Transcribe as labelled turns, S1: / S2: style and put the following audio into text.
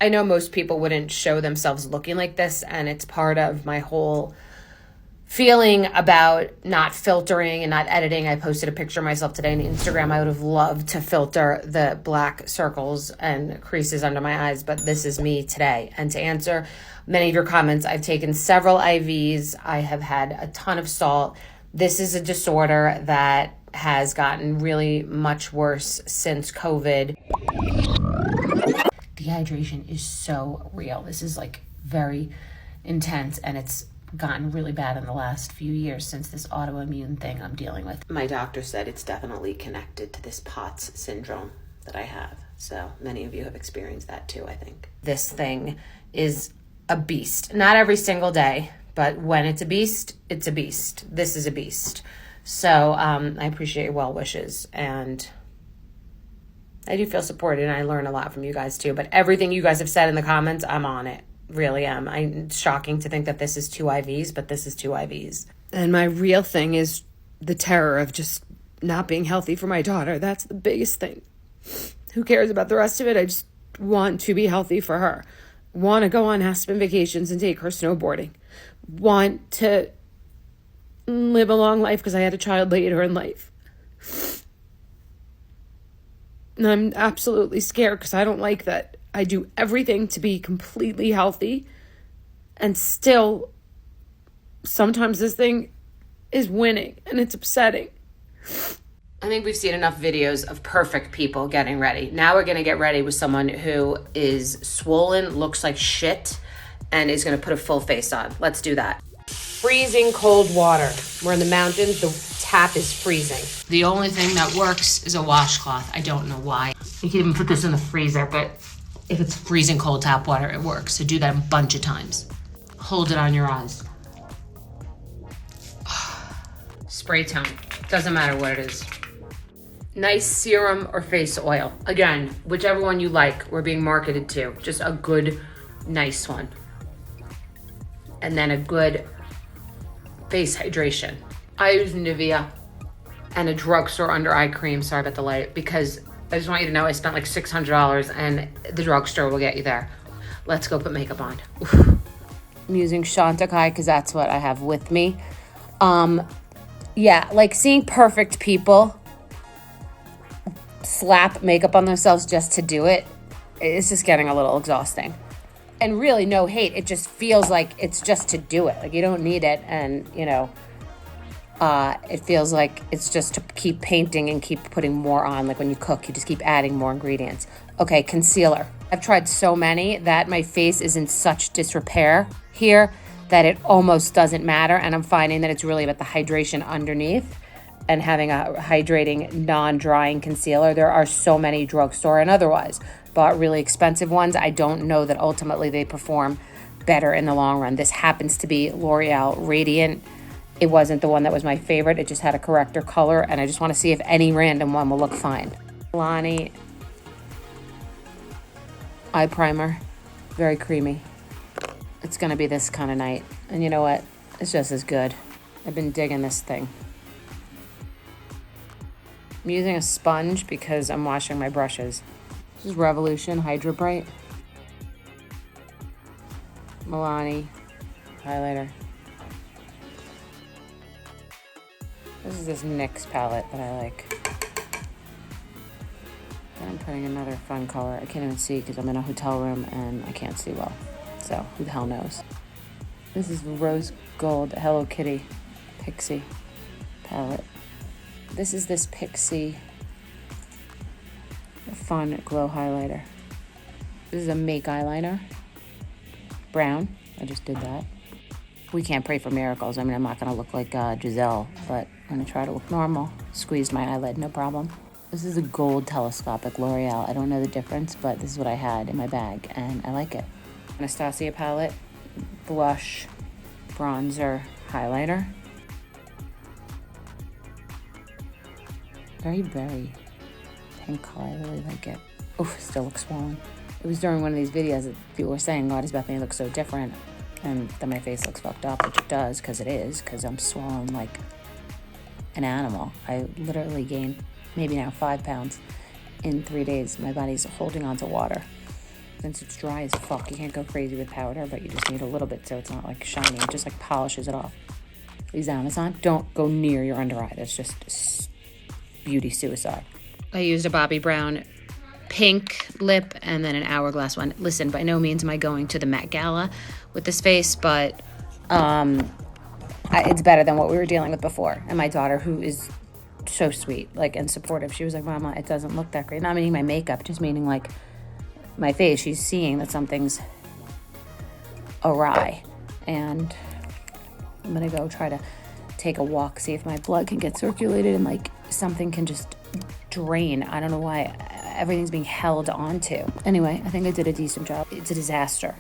S1: I know most people wouldn't show themselves looking like this, and it's part of my whole feeling about not filtering and not editing. I posted a picture of myself today on Instagram. I would have loved to filter the black circles and creases under my eyes, but this is me today. And to answer many of your comments, I've taken several IVs. I have had a ton of salt. This is a disorder that has gotten really much worse since COVID. Dehydration is so real. This is like very intense, and it's gotten really bad in the last few years since this autoimmune thing I'm dealing with. My doctor said it's definitely connected to this POTS syndrome that I have. So many of you have experienced that too, I think. This thing is a beast. Not every single day, but when it's a beast, it's a beast. This is a beast. So I appreciate your well wishes, and I do feel supported, and I learn a lot from you guys too. But everything you guys have said in the comments, I'm on it. Really am. It's shocking to think that this is 2 IVs, but this is 2 IVs. And my real thing is the terror of just not being healthy for my daughter. That's the biggest thing. Who cares about the rest of it? I just want to be healthy for her. Want to go on Aspen vacations and take her snowboarding. Want to live a long life because I had a child later in life. And I'm absolutely scared because I don't like that. I do everything to be completely healthy, and still sometimes this thing is winning, and it's upsetting. I think we've seen enough videos of perfect people getting ready. Now we're going to get ready with someone who is swollen, looks like shit, and is going to put a full face on. Let's do that. Freezing cold water. We're in the mountains. The tap is freezing. The only thing that works is a washcloth. I don't know why. You can even put this in the freezer, but if it's freezing cold tap water, it works. So do that a bunch of times. Hold it on your eyes. Spray tone. Doesn't matter what it is. Nice serum or face oil. Again, whichever one you like, we're being marketed to. Just a good, nice one. And then a good face hydration. I use Nivea and a drugstore under eye cream. Sorry about the light, because I just want you to know I spent like $600, and the drugstore will get you there. Let's go put makeup on. Oof. I'm using Chantecaille because that's what I have with me. Yeah, like seeing perfect people slap makeup on themselves just to do it, it's just getting a little exhausting. And really, no hate. It just feels like it's just to do it. Like you don't need it, and you know, it feels like it's just to keep painting and keep putting more on. Like when you cook, you just keep adding more ingredients. Okay, concealer. I've tried so many that my face is in such disrepair here that it almost doesn't matter. And I'm finding that it's really about the hydration underneath and having a hydrating, non-drying concealer. There are so many drugstore and otherwise bought really expensive ones. I don't know that ultimately they perform better in the long run. This happens to be L'Oreal Radiant. It wasn't the one that was my favorite. It just had a corrector color, and I just want to see if any random one will look fine. Milani eye primer, very creamy. It's gonna be this kind of night, and you know what? It's just as good. I've been digging this thing. I'm using a sponge because I'm washing my brushes. This is Revolution Hydro Bright. Milani highlighter. This is this NYX palette that I like. Then I'm putting another fun color. I can't even see because I'm in a hotel room and I can't see well. So who the hell knows? This is the Rose Gold Hello Kitty Pixie palette. This is this Pixie Fun Glow highlighter. This is a Make eyeliner. Brown. I just did that. We can't pray for miracles. I mean, I'm not going to look like Giselle, but I'm going to try to look normal. Squeezed my eyelid, no problem. This is a gold telescopic L'Oreal. I don't know the difference, but this is what I had in my bag, and I like it. Anastasia palette, blush, bronzer, highlighter. Very berry pink color. I really like it. Oof, still looks swollen. It was during one of these videos that people were saying, why does Bethenny look so different? And then my face looks fucked up, which it does, because it is, because I'm swollen like an animal. I literally gained maybe now 5 pounds in 3 days. My body's holding on to water.
S2: since it's dry as fuck. You can't go crazy with powder, but you just need a little bit so it's not like shiny. It just like polishes it off. These Amazon, don't go near your under eye. That's just beauty suicide. I used a Bobbi Brown pink lip and then an Hourglass one. Listen, by no means am I going to the Met Gala with this face, but it's better than what we were dealing with before. And my daughter, who is so sweet, like, and supportive, she was like, Mama, it doesn't look that great. Not meaning my makeup, just meaning like my face. She's seeing that something's awry, and I'm gonna go try to take a walk, see if my blood can get circulated and like something can just drain. I don't know why everything's being held onto. Anyway, I think I did a decent job. It's a disaster.